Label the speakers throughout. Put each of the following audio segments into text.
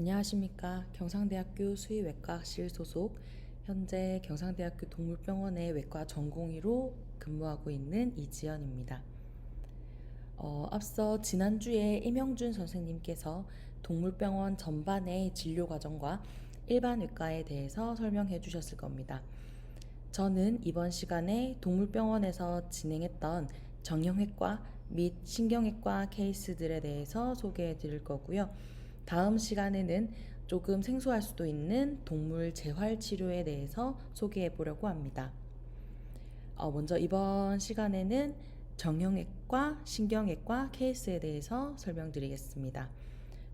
Speaker 1: 안녕하십니까. 경상대학교 수의외과학실 소속, 현재 경상대학교 동물병원의 외과 전공의로 근무하고 있는 이지연입니다. 앞서 지난주에 임영준 선생님께서 동물병원 전반의 진료 과정과 일반 외과에 대해서 설명해 주셨을 겁니다. 저는 이번 시간에 동물병원에서 진행했던 정형외과 및 신경외과 케이스들에 대해서 소개해 드릴 거고요. 다음 시간에는 조금 생소할 수도 있는 동물 재활 치료에 대해서 소개해 보려고 합니다. 먼저 이번 시간에는 정형외과, 신경외과 케이스에 대해서 설명드리겠습니다.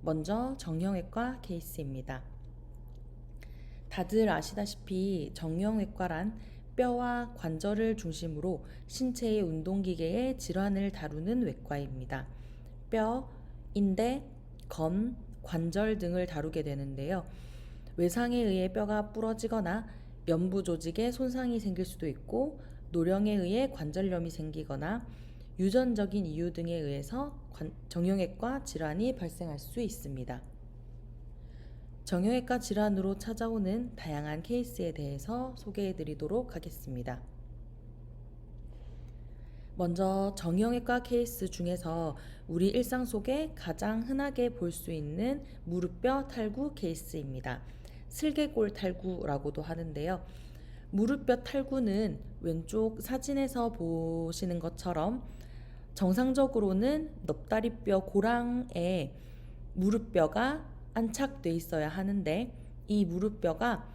Speaker 1: 먼저 정형외과 케이스입니다. 다들 아시다시피 정형외과란 뼈와 관절을 중심으로 신체의 운동기계의 질환을 다루는 외과입니다. 뼈, 인대, 건, 관절 등을 다루게 되는데요. 외상에 의해 뼈가 부러지거나 면부 조직에 손상이 생길 수도 있고, 노령에 의해 관절염이 생기거나 유전적인 이유 등에 의해서 정형외과 질환이 발생할 수 있습니다. 정형외과 질환으로 찾아오는 다양한 케이스에 대해서 소개해 드리도록 하겠습니다. 먼저 정형외과 케이스 중에서 우리 일상 속에 가장 흔하게 볼 수 있는 무릎뼈 탈구 케이스입니다. 슬개골 탈구라고도 하는데요. 무릎뼈 탈구는 왼쪽 사진에서 보시는 것처럼 정상적으로는 넙다리뼈 고랑에 무릎뼈가 안착돼 있어야 하는데, 이 무릎뼈가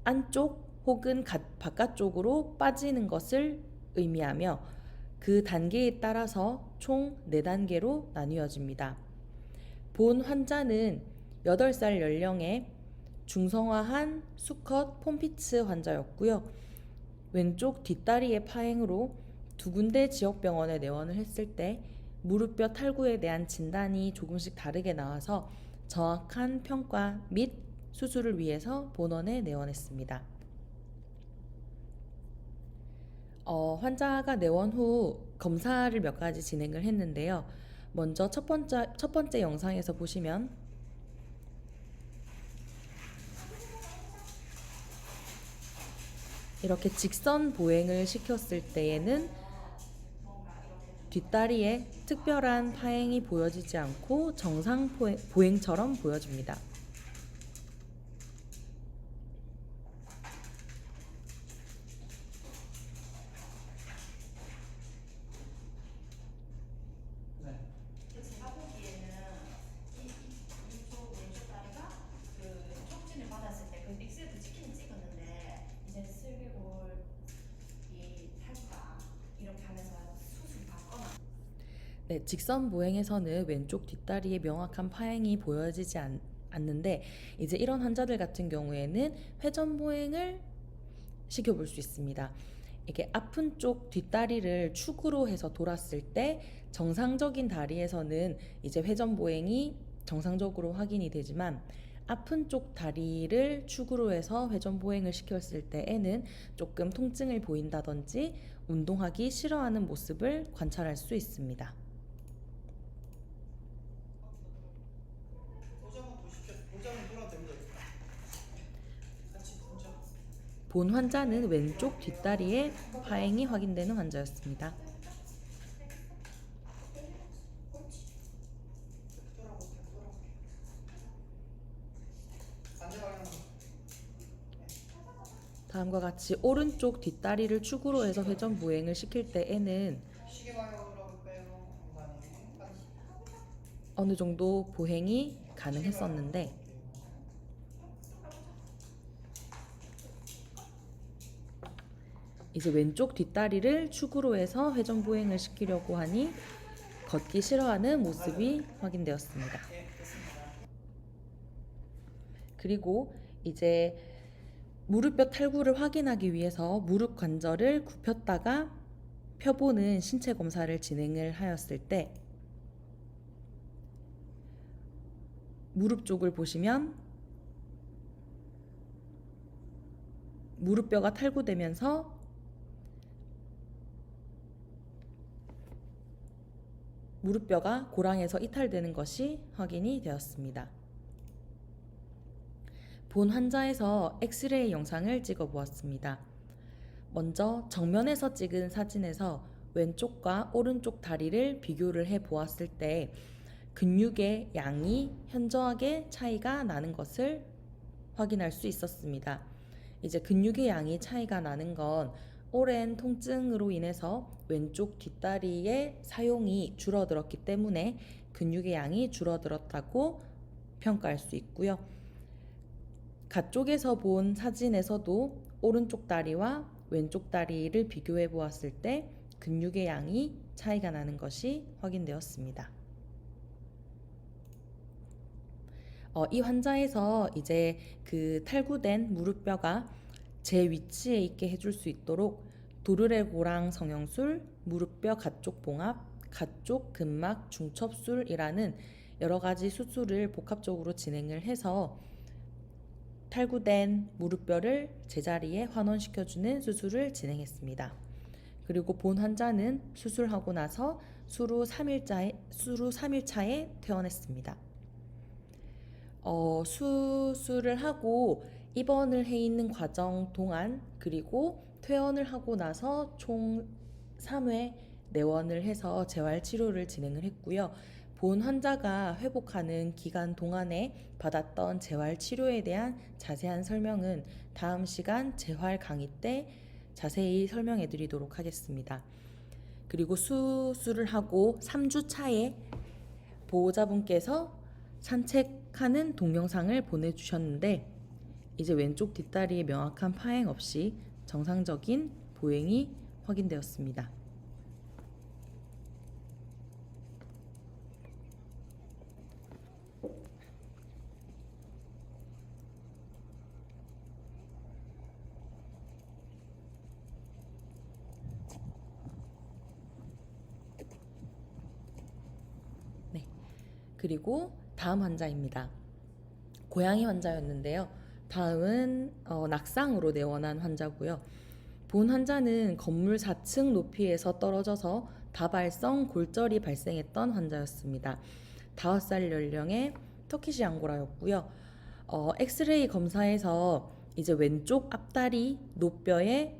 Speaker 1: 안쪽 혹은 바깥쪽으로 빠지는 것을 의미하며 그 단계에 따라서 총 4단계로 나뉘어집니다. 본 환자는 8살 연령의 중성화한 수컷 폼피츠 환자였고요. 왼쪽 뒷다리의 파행으로 2군데 지역병원에 내원을 했을 때 무릎뼈 탈구에 대한 진단이 조금씩 다르게 나와서 정확한 평가 및 수술을 위해서 본원에 내원했습니다. 환자가 내원 후 검사를 몇 가지 진행을 했는데요. 먼저 첫 번째 영상에서 보시면 이렇게 직선 보행을 시켰을 때에는 뒷다리에 특별한 파행이 보여지지 않고 정상 보행처럼 보여집니다.
Speaker 2: 제가 보기에는 이쪽 왼쪽 다리가 그 촉진을 받았을 때 그 엑스레이도 찍었는데 이제 슬개골이 탈까 이렇게 하면서 수술 받거나.
Speaker 1: 네, 직선 보행에서는 왼쪽 뒷다리에 명확한 파행이 보여지지 않는데, 이제 이런 환자들 같은 경우에는 회전 보행을 시켜볼 수 있습니다. 이게 아픈 쪽 뒷다리를 축으로 해서 돌았을 때 정상적인 다리에서는 이제 회전 보행이 정상적으로 확인이 되지만, 아픈 쪽 다리를 축으로 해서 회전 보행을 시켰을 때에는 조금 통증을 보인다든지 운동하기 싫어하는 모습을 관찰할 수 있습니다. 본 환자는 왼쪽 뒷다리에 파행이 확인되는 환자였습니다. 다음과 같이 오른쪽 뒷다리를 축으로 해서 회전 보행을 시킬 때에는 어느 정도 보행이 가능했었는데, 이제 왼쪽 뒷다리를 축으로 해서 회전 보행을 시키려고 하니 걷기 싫어하는 모습이 확인되었습니다. 그리고 이제 무릎뼈 탈구를 확인하기 위해서 무릎 관절을 굽혔다가 펴보는 신체 검사를 진행을 하였을 때, 무릎 쪽을 보시면 무릎뼈가 탈구되면서 무릎뼈가 고랑에서 이탈되는 것이 확인이 되었습니다. 본 환자에서 엑스레이 영상을 찍어 보았습니다. 먼저 정면에서 찍은 사진에서 왼쪽과 오른쪽 다리를 비교를 해 보았을 때 근육의 양이 현저하게 차이가 나는 것을 확인할 수 있었습니다. 이제 근육의 양이 차이가 나는 건 오랜 통증으로 인해서 왼쪽 뒷다리의 사용이 줄어들었기 때문에 근육의 양이 줄어들었다고 평가할 수 있고요. 가쪽에서 본 사진에서도 오른쪽 다리와 왼쪽 다리를 비교해 보았을 때 근육의 양이 차이가 나는 것이 확인되었습니다. 이 환자에서 이제 그 탈구된 무릎뼈가 제 위치에 있게 해줄 수 있도록 도르래고랑 성형술, 무릎뼈 가쪽 봉합, 가쪽 근막 중첩술이라는 여러 가지 수술을 복합적으로 진행을 해서 탈구된 무릎뼈를 제자리에 환원시켜주는 수술을 진행했습니다. 그리고 본 환자는 수술하고 나서 수루 3일차에 퇴원했습니다. 수술을 하고 입원을 해 있는 과정 동안 그리고 퇴원을 하고 나서 총 3회 내원을 해서 재활치료를 진행을 했고요. 본 환자가 회복하는 기간 동안에 받았던 재활치료에 대한 자세한 설명은 다음 시간 재활 강의 때 자세히 설명해 드리도록 하겠습니다. 그리고 수술을 하고 3주 차에 보호자분께서 산책하는 동영상을 보내주셨는데 이제 왼쪽 뒷다리에 명확한 파행 없이 정상적인 보행이 확인되었습니다. 네, 그리고 다음 환자입니다. 고양이 환자였는데요. 다음은 낙상으로 내원한 환자고요. 본 환자는 건물 4층 높이에서 떨어져서 다발성 골절이 발생했던 환자였습니다. 5살 연령의 터키시 앙고라였고요. 엑스레이 검사에서 이제 왼쪽 앞다리 노뼈의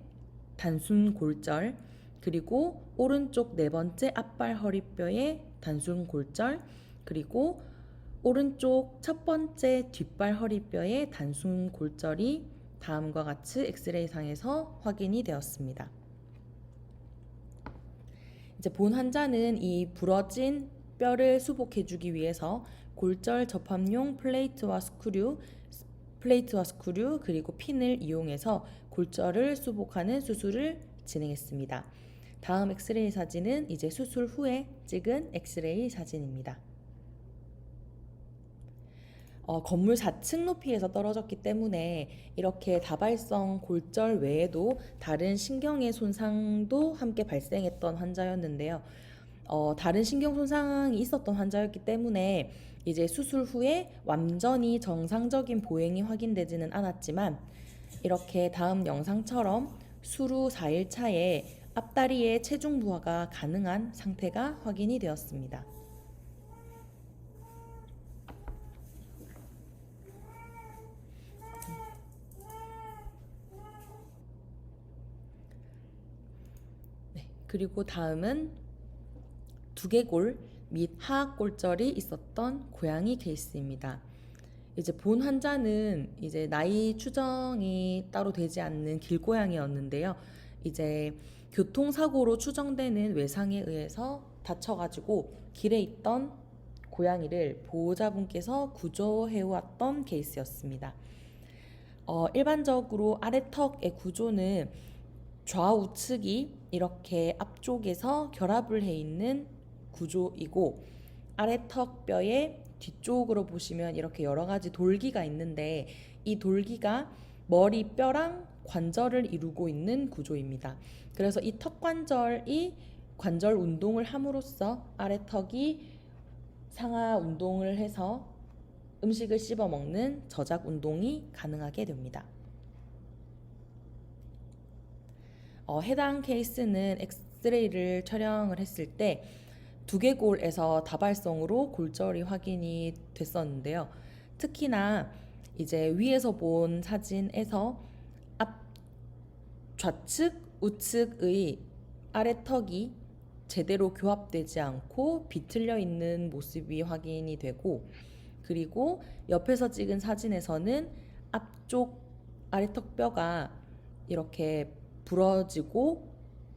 Speaker 1: 단순 골절, 그리고 오른쪽 네 번째 앞발 허리뼈의 단순 골절, 그리고 오른쪽 첫 번째 뒷발 허리뼈의 단순 골절이 다음과 같이 엑스레이상에서 확인이 되었습니다. 이제 본 환자는 이 부러진 뼈를 수복해주기 위해서 골절 접합용 플레이트와 스크류 그리고 핀을 이용해서 골절을 수복하는 수술을 진행했습니다. 다음 엑스레이 사진은 이제 수술 후에 찍은 엑스레이 사진입니다. 건물 4층 높이에서 떨어졌기 때문에 이렇게 다발성 골절 외에도 다른 신경의 손상도 함께 발생했던 환자였는데요. 다른 신경 손상이 있었던 환자였기 때문에 이제 수술 후에 완전히 정상적인 보행이 확인되지는 않았지만 이렇게 다음 영상처럼 수루 4일 차에 앞다리의 체중 부하가 가능한 상태가 확인이 되었습니다. 그리고 다음은 두개골 및 하악골절이 있었던 고양이 케이스입니다. 이제 본 환자는 이제 나이 추정이 따로 되지 않는 길고양이였는데요. 이제 교통사고로 추정되는 외상에 의해서 다쳐가지고 길에 있던 고양이를 보호자분께서 구조해왔던 케이스였습니다. 일반적으로 아래턱의 구조는 좌우측이 이렇게 앞쪽에서 결합을 해 있는 구조이고 아래턱 뼈의 뒤쪽으로 보시면 이렇게 여러 가지 돌기가 있는데 이 돌기가 머리 뼈랑 관절을 이루고 있는 구조입니다. 그래서 이 턱관절이 관절 운동을 함으로써 아래턱이 상하 운동을 해서 음식을 씹어 먹는 저작 운동이 가능하게 됩니다. 해당 케이스는 엑스레이를 촬영을 했을 때 두개골에서 다발성으로 골절이 확인이 됐었는데요. 특히나 이제 위에서 본 사진에서 앞 좌측, 우측의 아래턱이 제대로 교합되지 않고 비틀려 있는 모습이 확인이 되고, 그리고 옆에서 찍은 사진에서는 앞쪽 아래턱 뼈가 이렇게 부러지고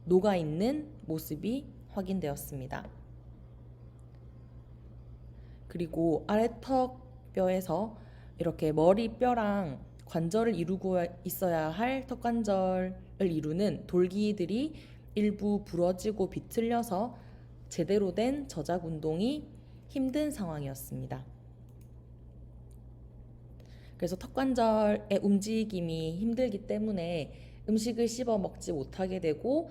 Speaker 1: 녹아 있는 모습이 확인되었습니다. 그리고 아래턱 뼈에서 이렇게 머리뼈랑 관절을 이루고 있어야 할 턱관절을 이루는 돌기들이 일부 부러지고 비틀려서 제대로 된 저작 운동이 힘든 상황이었습니다. 그래서 턱관절의 움직임이 힘들기 때문에 음식을 씹어 먹지 못하게 되고,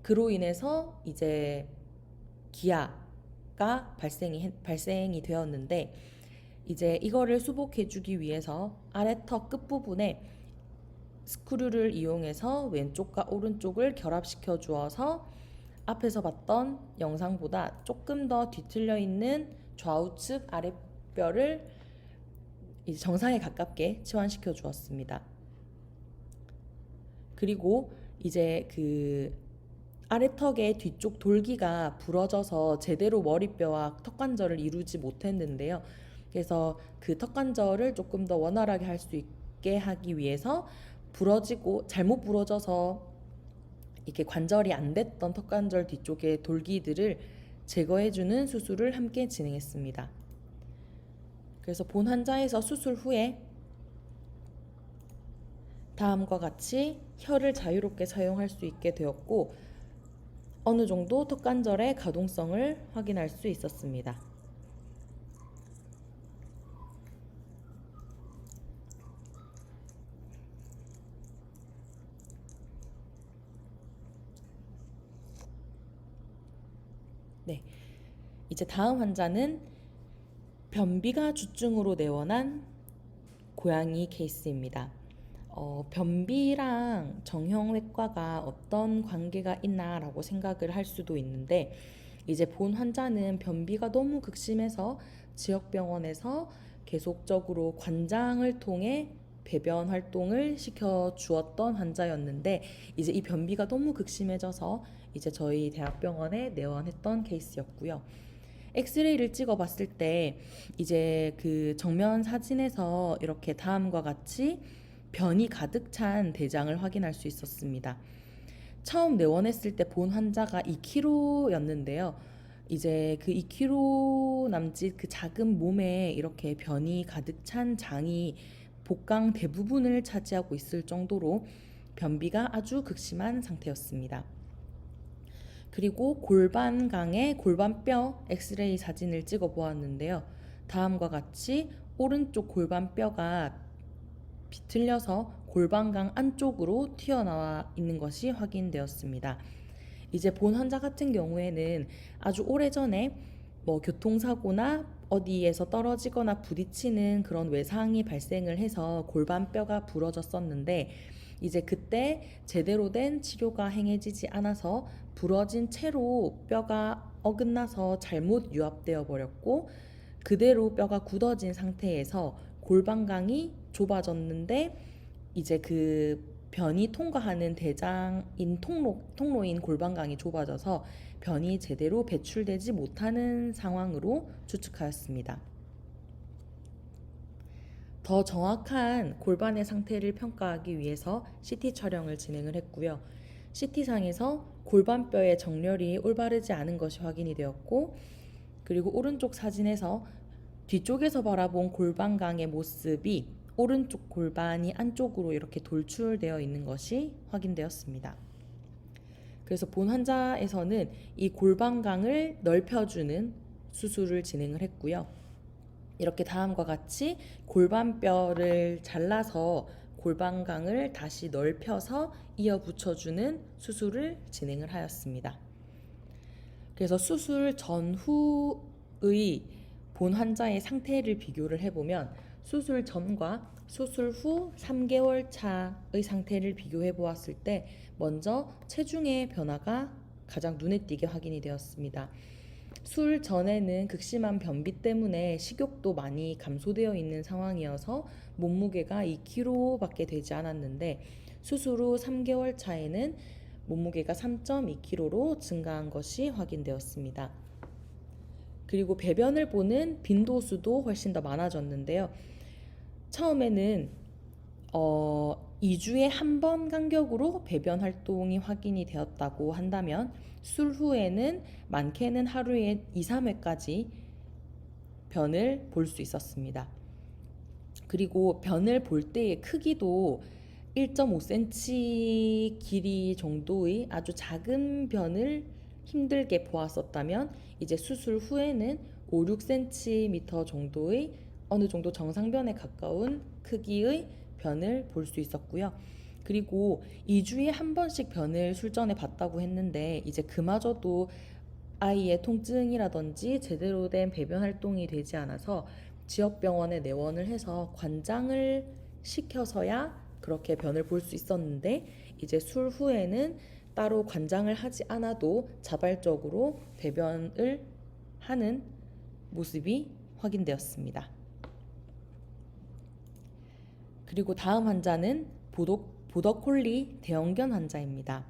Speaker 1: 그로 인해서 이제 기아가 발생이 되었는데, 이제 이거를 수복해주기 위해서 아래턱 끝부분에 스크류를 이용해서 왼쪽과 오른쪽을 결합시켜 주어서 앞에서 봤던 영상보다 조금 더 뒤틀려 있는 좌우측 아랫뼈를 이제 정상에 가깝게 치환시켜 주었습니다. 그리고 이제 그 아래턱의 뒤쪽 돌기가 부러져서 제대로 머리뼈와 턱관절을 이루지 못했는데요. 그래서 그 턱관절을 조금 더 원활하게 할 수 있게 하기 위해서 부러지고 잘못 부러져서 이렇게 관절이 안 됐던 턱관절 뒤쪽의 돌기들을 제거해주는 수술을 함께 진행했습니다. 그래서 본 환자에서 수술 후에 다음과 같이 혀를 자유롭게 사용할 수 있게 되었고, 어느 정도 턱관절의 가동성을 확인할 수 있었습니다. 네, 이제 다음 환자는 변비가 주증으로 내원한 고양이 케이스입니다. 변비랑 정형외과가 어떤 관계가 있나라고 생각을 할 수도 있는데, 이제 본 환자는 변비가 너무 극심해서 지역병원에서 계속적으로 관장을 통해 배변 활동을 시켜 주었던 환자였는데, 이제 이 변비가 너무 극심해져서 이제 저희 대학병원에 내원했던 케이스였고요. 엑스레이를 찍어 봤을 때 이제 그 정면 사진에서 이렇게 다음과 같이 변이 가득 찬 대장을 확인할 수 있었습니다. 처음 내원했을 때 본 환자가 2kg였는데요. 이제 그 2kg 남짓 그 작은 몸에 이렇게 변이 가득 찬 장이 복강 대부분을 차지하고 있을 정도로 변비가 아주 극심한 상태였습니다. 그리고 골반강의 골반뼈 엑스레이 사진을 찍어 보았는데요. 다음과 같이 오른쪽 골반뼈가 비틀려서 골반강 안쪽으로 튀어나와 있는 것이 확인되었습니다. 이제 본 환자 같은 경우에는 아주 오래전에 교통사고나 어디에서 떨어지거나 부딪히는 그런 외상이 발생을 해서 골반뼈가 부러졌었는데, 이제 그때 제대로 된 치료가 행해지지 않아서 부러진 채로 뼈가 어긋나서 잘못 유압되어 버렸고, 그대로 뼈가 굳어진 상태에서 골반강이 좁아졌는데, 이제 그 변이 통과하는 대장인 통로인 골반강이 좁아져서 변이 제대로 배출되지 못하는 상황으로 추측하였습니다. 더 정확한 골반의 상태를 평가하기 위해서 CT 촬영을 진행을 했고요. CT상에서 골반뼈의 정렬이 올바르지 않은 것이 확인이 되었고, 그리고 오른쪽 사진에서 뒤쪽에서 바라본 골반강의 모습이 오른쪽 골반이 안쪽으로 이렇게 돌출되어 있는 것이 확인되었습니다. 그래서 본 환자에서는 이 골반강을 넓혀주는 수술을 진행을 했고요. 이렇게 다음과 같이 골반뼈를 잘라서 골반강을 다시 넓혀서 이어 붙여주는 수술을 진행을 하였습니다. 그래서 수술 전후의 본 환자의 상태를 비교를 해보면, 수술 전과 수술 후 3개월 차의 상태를 비교해 보았을 때 먼저 체중의 변화가 가장 눈에 띄게 확인이 되었습니다. 술 전에는 극심한 변비 때문에 식욕도 많이 감소되어 있는 상황이어서 몸무게가 2kg밖에 되지 않았는데 수술 후 3개월 차에는 몸무게가 3.2kg로 증가한 것이 확인되었습니다. 그리고 배변을 보는 빈도수도 훨씬 더 많아졌는데요. 처음에는 2주에 한 번 간격으로 배변 활동이 확인이 되었다고 한다면 술 후에는 많게는 하루에 2, 3회까지 변을 볼 수 있었습니다. 그리고 변을 볼 때의 크기도 1.5cm 길이 정도의 아주 작은 변을 힘들게 보았었다면 이제 수술 후에는 5, 6cm 정도의 어느 정도 정상변에 가까운 크기의 변을 볼 수 있었고요. 그리고 2주에 한 번씩 변을 술전에 봤다고 했는데 이제 그마저도 아이의 통증이라든지 제대로 된 배변 활동이 되지 않아서 지역병원에 내원을 해서 관장을 시켜서야 그렇게 변을 볼 수 있었는데 이제 술 후에는 따로 관장을 하지 않아도 자발적으로 배변을 하는 모습이 확인되었습니다. 그리고 다음 환자는 보더콜리 대형견 환자입니다.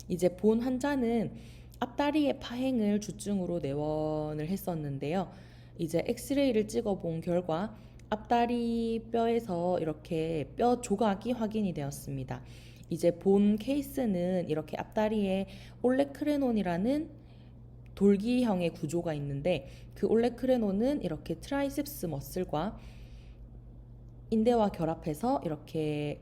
Speaker 1: 이제 본 환자는 앞다리의 파행을 주증으로 내원을 했었는데요. 이제 엑스레이를 찍어본 결과 앞다리 뼈에서 이렇게 뼈 조각이 확인이 되었습니다. 이제 본 케이스는 이렇게 앞다리에 올레크레논이라는 돌기형의 구조가 있는데 그 올레크레논은 이렇게 트라이셉스 머슬과 인대와 결합해서 이렇게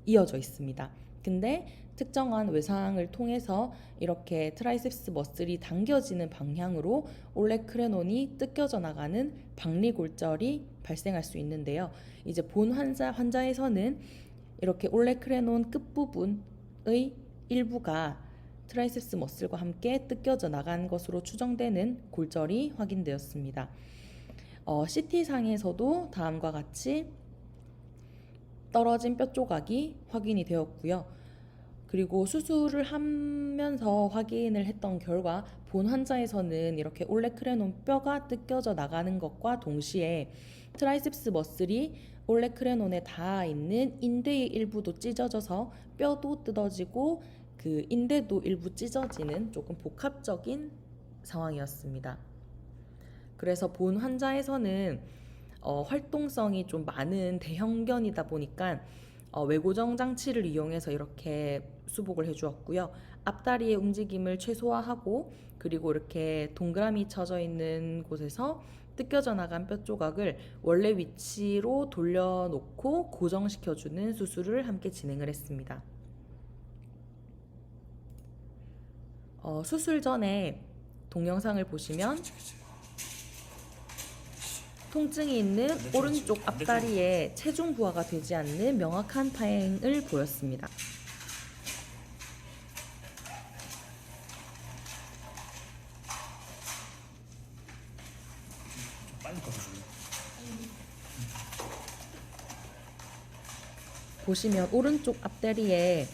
Speaker 1: 이어져 있습니다. 근데 특정한 외상을 통해서 이렇게 트라이셉스 머슬이 당겨지는 방향으로 올레크레논이 뜯겨져 나가는 박리골절이 발생할 수 있는데요. 이제 본 환자에서는 이렇게 올레크레논 끝부분의 일부가 트라이셉스 머슬과 함께 뜯겨져 나간 것으로 추정되는 골절이 확인되었습니다. CT상에서도 다음과 같이 떨어진 뼈 조각이 확인이 되었고요. 그리고 수술을 하면서 확인을 했던 결과 본 환자에서는 이렇게 올레크레논 뼈가 뜯겨져 나가는 것과 동시에 트라이셉스 머슬이 올레크레논에 닿아 있는 인대의 일부도 찢어져서 뼈도 뜯어지고 그 인대도 일부 찢어지는 조금 복합적인 상황이었습니다. 그래서 본 환자에서는 활동성이 좀 많은 대형견이다 보니까 외고정 장치를 이용해서 이렇게 수복을 해주었고요. 앞다리의 움직임을 최소화하고 그리고 이렇게 동그라미 쳐져 있는 곳에서 뜯겨져 나간 뼈 조각을 원래 위치로 돌려놓고 고정시켜주는 수술을 함께 진행을 했습니다. 수술 전에 동영상을 보시면 통증이 있는 오른쪽 앞다리에 체중 부하가 되지 않는 명확한 파행을 보였습니다. 보시면 오른쪽 앞다리에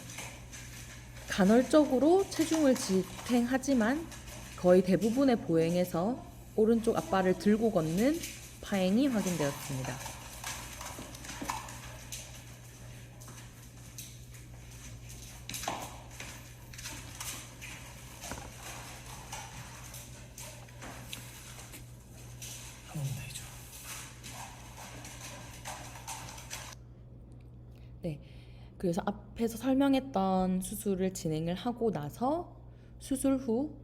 Speaker 1: 간헐적으로 체중을 지탱하지만 거의 대부분의 보행에서 오른쪽 앞발을 들고 걷는 파행이 확인되었습니다. 네, 그래서 앞에서 설명했던 수술을 진행을 하고 나서 수술 후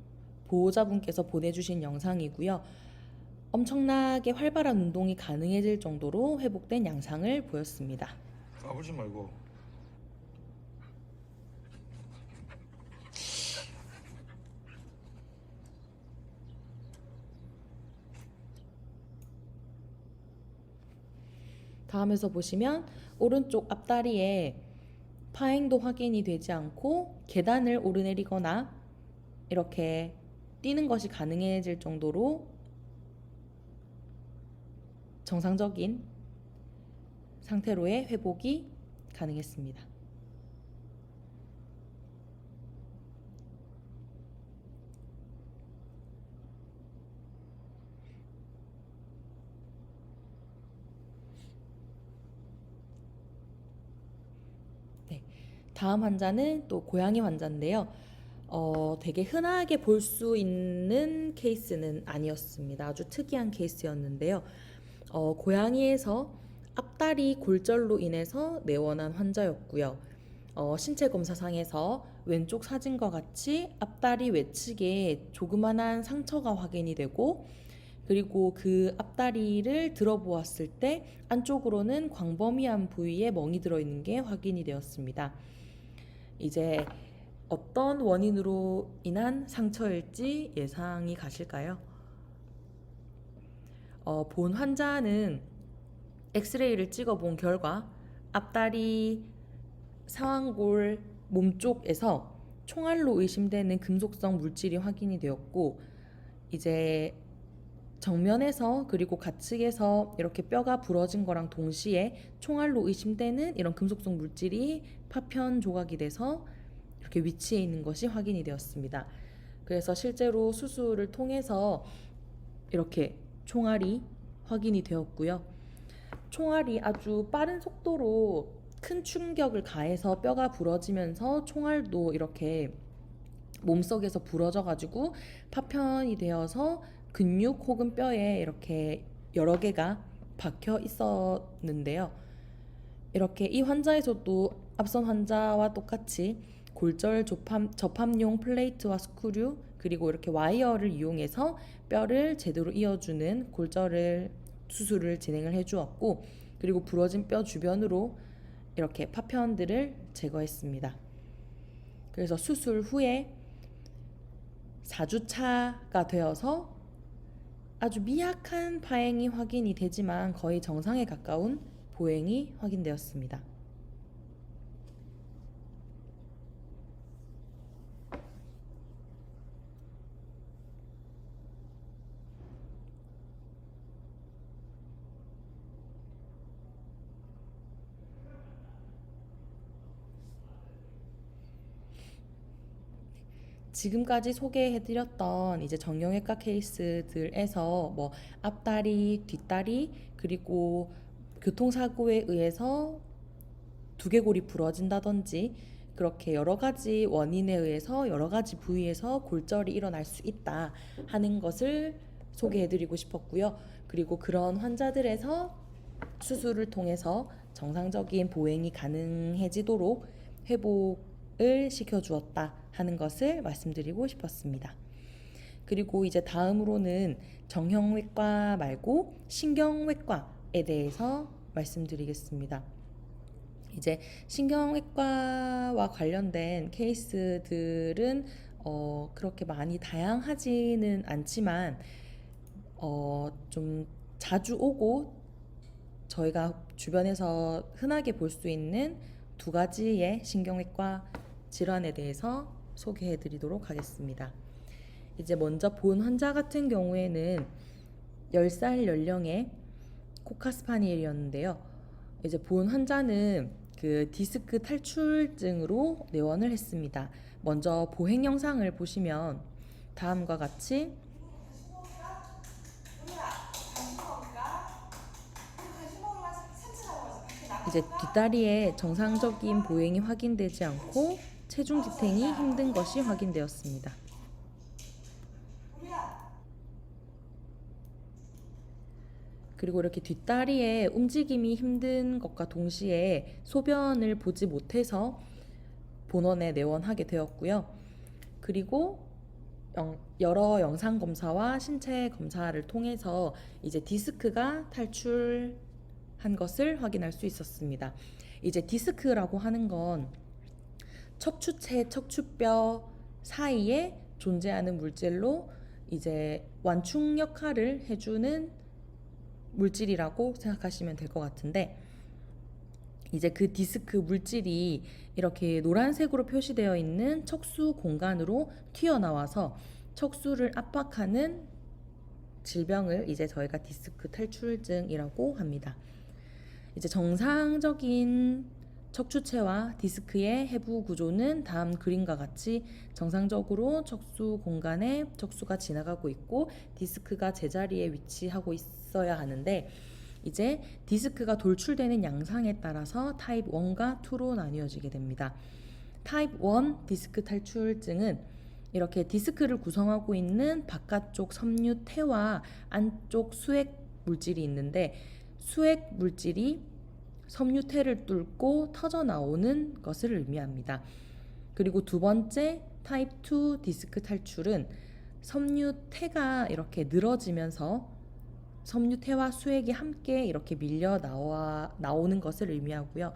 Speaker 1: 보호자분께서 보내주신 영상이고요. 엄청나게 활발한 운동이 가능해질 정도로 회복된 양상을 보였습니다.
Speaker 3: 까불지 말고.
Speaker 1: 다음에서 보시면 오른쪽 앞다리에 파행도 확인이 되지 않고 계단을 오르내리거나 이렇게 뛰는 것이 가능해질 정도로 정상적인 상태로의 회복이 가능했습니다. 다음 환자는 또 고양이 환자인데요. 되게 흔하게 볼 수 있는 케이스는 아니었습니다. 아주 특이한 케이스였는데요. 고양이에서 앞다리 골절로 인해서 내원한 환자였고요. 신체 검사상에서 왼쪽 사진과 같이 앞다리 외측에 조그만한 상처가 확인이 되고, 그리고 그 앞다리를 들어보았을 때 안쪽으로는 광범위한 부위에 멍이 들어있는 게 확인이 되었습니다. 이제 어떤 원인으로 인한 상처일지 예상이 가실까요? 본 환자는 엑스레이를 찍어본 결과 앞다리 상완골 몸쪽에서 총알로 의심되는 금속성 물질이 확인이 되었고, 이제 정면에서 그리고 가측에서 이렇게 뼈가 부러진 거랑 동시에 총알로 의심되는 이런 금속성 물질이 파편 조각이 돼서 이렇게 위치해 있는 것이 확인이 되었습니다. 그래서 실제로 수술을 통해서 이렇게 총알이 확인이 되었고요. 총알이 아주 빠른 속도로 큰 충격을 가해서 뼈가 부러지면서 총알도 이렇게 몸속에서 부러져가지고 파편이 되어서 근육 혹은 뼈에 이렇게 여러 개가 박혀 있었는데요. 이렇게 이 환자에서도 앞선 환자와 똑같이 골절 접합용 플레이트와 스크류, 그리고 이렇게 와이어를 이용해서 뼈를 제대로 이어주는 골절을 수술을 진행을 해주었고, 그리고 부러진 뼈 주변으로 이렇게 파편들을 제거했습니다. 그래서 수술 후에 4주차가 되어서 아주 미약한 파행이 확인이 되지만 거의 정상에 가까운 보행이 확인되었습니다. 지금까지 소개해드렸던 이제 정형외과 케이스들에서 뭐 앞다리, 뒷다리, 그리고 교통사고에 의해서 두개골이 부러진다든지 그렇게 여러 가지 원인에 의해서 여러 가지 부위에서 골절이 일어날 수 있다 하는 것을 소개해드리고 싶었고요. 그리고 그런 환자들에서 수술을 통해서 정상적인 보행이 가능해지도록 회복을 시켜주었다 하는 것을 말씀드리고 싶었습니다. 그리고 이제 다음으로는 정형외과 말고 신경외과에 대해서 말씀드리겠습니다. 이제 신경외과와 관련된 케이스들은 그렇게 많이 다양하지는 않지만 좀 자주 오고 저희가 주변에서 흔하게 볼 수 있는 두 가지의 신경외과 질환에 대해서 소개해 드리도록 하겠습니다. 이제 먼저 본 환자 같은 경우에는 10살 연령의 코카스파니엘이었는데요. 이제 본 환자는 그 디스크 탈출증으로 내원을 했습니다. 먼저 보행 영상을 보시면 다음과 같이 이제 뒷다리에 정상적인 보행이 확인되지 않고 체중 지탱이 힘든 것이 확인되었습니다. 그리고 이렇게 뒷다리에 움직임이 힘든 것과 동시에 소변을 보지 못해서 본원에 내원하게 되었고요. 그리고 여러 영상 검사와 신체 검사를 통해서 이제 디스크가 탈출한 것을 확인할 수 있었습니다. 이제 디스크라고 하는 건 척추체, 척추뼈 사이에 존재하는 물질로 이제 완충 역할을 해주는 물질이라고 생각하시면 될 것 같은데, 이제 그 디스크 물질이 이렇게 노란색으로 표시되어 있는 척수 공간으로 튀어나와서 척수를 압박하는 질병을 이제 저희가 디스크 탈출증이라고 합니다. 이제 정상적인 척추체와 디스크의 해부 구조는 다음 그림과 같이 정상적으로 척수 공간에 척수가 지나가고 있고 디스크가 제자리에 위치하고 있어야 하는데, 이제 디스크가 돌출되는 양상에 따라서 타입 1과 2로 나뉘어지게 됩니다. 타입 1 디스크 탈출증은 이렇게 디스크를 구성하고 있는 바깥쪽 섬유태와 안쪽 수액 물질이 있는데 수액 물질이 섬유태를 뚫고 터져 나오는 것을 의미합니다. 그리고 두 번째 타입 2 디스크 탈출은 섬유태가 이렇게 늘어지면서 섬유태와 수액이 함께 이렇게 밀려 나오는 것을 의미하고요.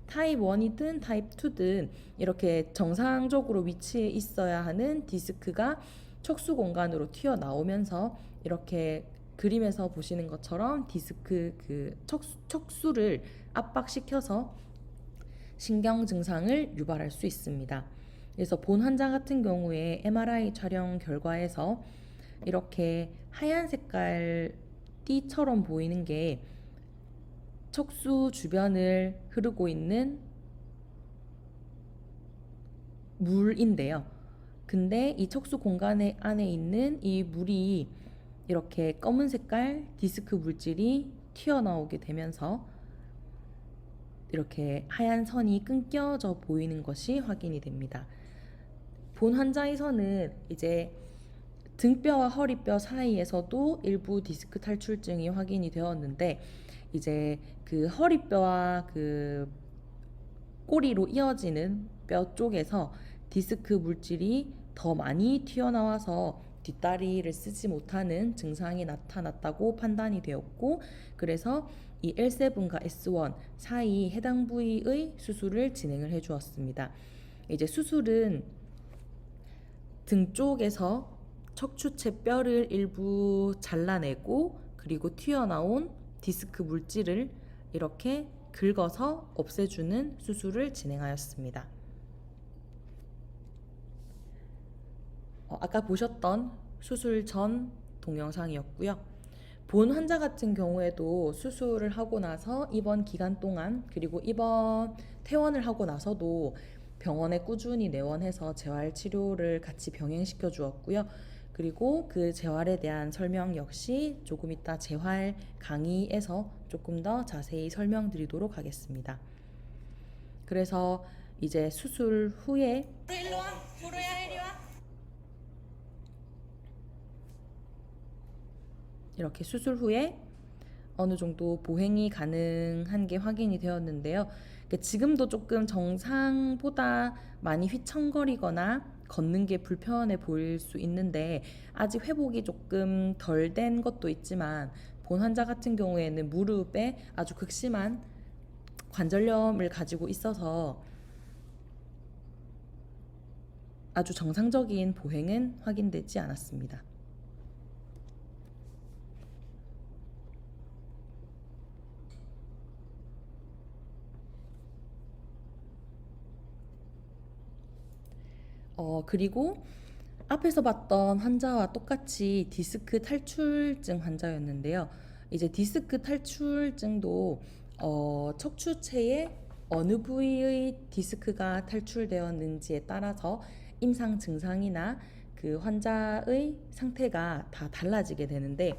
Speaker 1: 타입 1이든 타입 2든 이렇게 정상적으로 위치해 있어야 하는 디스크가 척수 공간으로 튀어나오면서 이렇게 그림에서 보시는 것처럼 디스크 그 척수를 압박시켜서 신경 증상을 유발할 수 있습니다. 그래서 본 환자 같은 경우에 MRI 촬영 결과에서 이렇게 하얀 색깔 띠처럼 보이는 게 척수 주변을 흐르고 있는 물인데요. 근데 이 척수 공간 안에 있는 이 물이 이렇게 검은 색깔 디스크 물질이 튀어나오게 되면서 이렇게 하얀 선이 끊겨져 보이는 것이 확인이 됩니다. 본 환자에서는 이제 등뼈와 허리뼈 사이에서도 일부 디스크 탈출증이 확인이 되었는데 이제 그 허리뼈와 그 꼬리로 이어지는 뼈 쪽에서 디스크 물질이 더 많이 튀어나와서 뒷다리를 쓰지 못하는 증상이 나타났다고 판단이 되었고 그래서 이 L7과 S1 사이 해당 부위의 수술을 진행을 해 주었습니다. 이제 수술은 등 쪽에서 척추체 뼈를 일부 잘라내고 그리고 튀어나온 디스크 물질을 이렇게 긁어서 없애주는 수술을 진행하였습니다. 아까 보셨던 수술 전 동영상이었고요. 본 환자 같은 경우에도 수술을 하고 나서 입원 기간 동안 그리고 입원 퇴원을 하고 나서도 병원에 꾸준히 내원해서 재활 치료를 같이 병행시켜 주었고요. 그리고 그 재활에 대한 설명 역시 조금 이따 재활 강의에서 조금 더 자세히 설명드리도록 하겠습니다. 그래서 이제 수술 후에
Speaker 2: 일로 와. 보루야 이리 와.
Speaker 1: 이렇게 수술 후에 어느 정도 보행이 가능한 게 확인이 되었는데요. 지금도 조금 정상보다 많이 휘청거리거나 걷는 게 불편해 보일 수 있는데 아직 회복이 조금 덜 된 것도 있지만 본 환자 같은 경우에는 무릎에 아주 극심한 관절염을 가지고 있어서 아주 정상적인 보행은 확인되지 않았습니다. 그리고 앞에서 봤던 환자와 똑같이 디스크 탈출증 환자였는데요. 이제 디스크 탈출증도 척추체의 어느 부위의 디스크가 탈출되었는지에 따라서 임상 증상이나 그 환자의 상태가 다 달라지게 되는데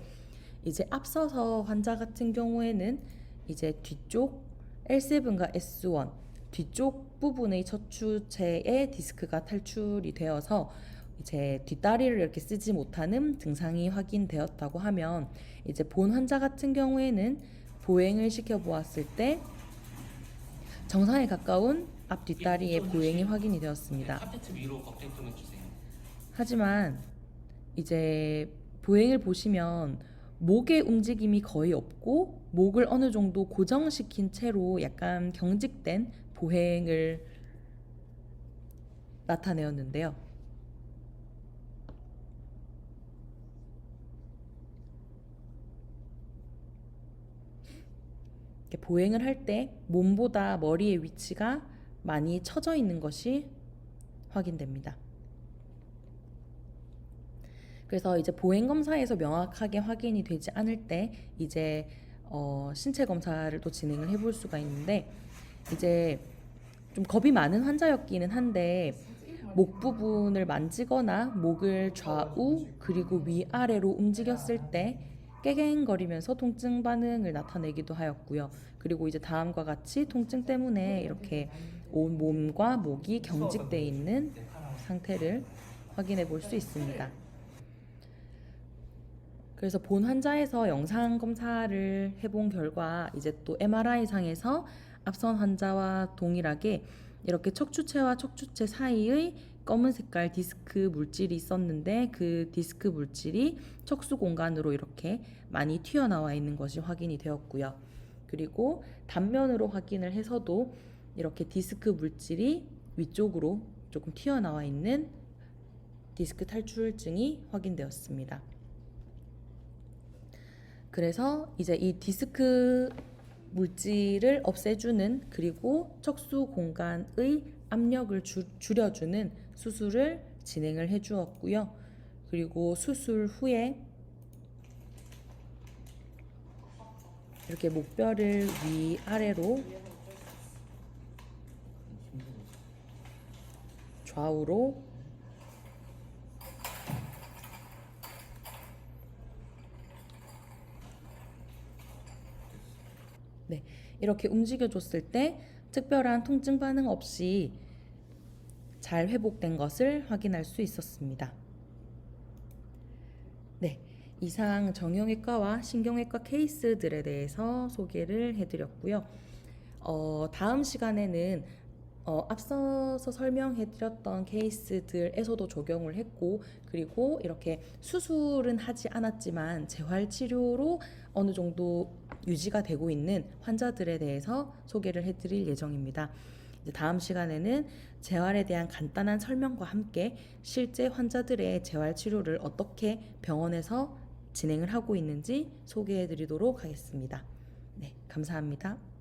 Speaker 1: 이제 앞서서 환자 같은 경우에는 이제 뒤쪽 L7과 S1 뒤쪽 부분의 척추체의 디스크가 탈출이 되어서 이제 뒷다리를 이렇게 쓰지 못하는 증상이 확인되었다고 하면 이제 본 환자 같은 경우에는 보행을 시켜 보았을 때 정상에 가까운 앞 뒷다리의 보행이 확인이 되었습니다.
Speaker 3: 카페트 위로 걱정 좀 해주세요.
Speaker 1: 하지만 이제 보행을 보시면 목의 움직임이 거의 없고 목을 어느 정도 고정시킨 채로 약간 경직된 보행을 나타내었는데요. 보행을 할 때 몸보다 머리의 위치가 많이 처져 있는 것이 확인됩니다. 그래서 이제 보행 검사에서 명확하게 확인이 되지 않을 때 이제 신체 검사를 또 진행을 해볼 수가 있는데 이제 좀 겁이 많은 환자였기는 한데 목 부분을 만지거나 목을 좌우 그리고 위아래로 움직였을 때 깨갱거리면서 통증 반응을 나타내기도 하였고요. 그리고 이제 다음과 같이 통증 때문에 이렇게 온 몸과 목이 경직돼 있는 상태를 확인해 볼 수 있습니다. 그래서 본 환자에서 영상 검사를 해본 결과 이제 또 MRI 상에서 앞선 환자와 동일하게 이렇게 척추체와 척추체 사이의 검은 색깔 디스크 물질이 있었는데 그 디스크 물질이 척수 공간으로 이렇게 많이 튀어나와 있는 것이 확인이 되었고요. 그리고 단면으로 확인을 해서도 이렇게 디스크 물질이 위쪽으로 조금 튀어나와 있는 디스크 탈출증이 확인되었습니다. 그래서 이제 이 디스크 물질을 없애주는 그리고 척수 공간의 압력을 줄여주는 수술을 진행을 해주었고요. 그리고 수술 후에 이렇게 목뼈를 위아래로 좌우로 이렇게 움직여줬을 때 특별한 통증 반응 없이 잘 회복된 것을 확인할 수 있었습니다. 네, 이상 정형외과와 신경외과 케이스들에 대해서 소개를 해드렸고요. 다음 시간에는 앞서서 설명해드렸던 케이스들에서도 적용을 했고, 그리고 이렇게 수술은 하지 않았지만 재활치료로 어느 정도 유지가 되고 있는 환자들에 대해서 소개를 해드릴 예정입니다. 이제 다음 시간에는 재활에 대한 간단한 설명과 함께 실제 환자들의 재활치료를 어떻게 병원에서 진행을 하고 있는지 소개해드리도록 하겠습니다. 네, 감사합니다.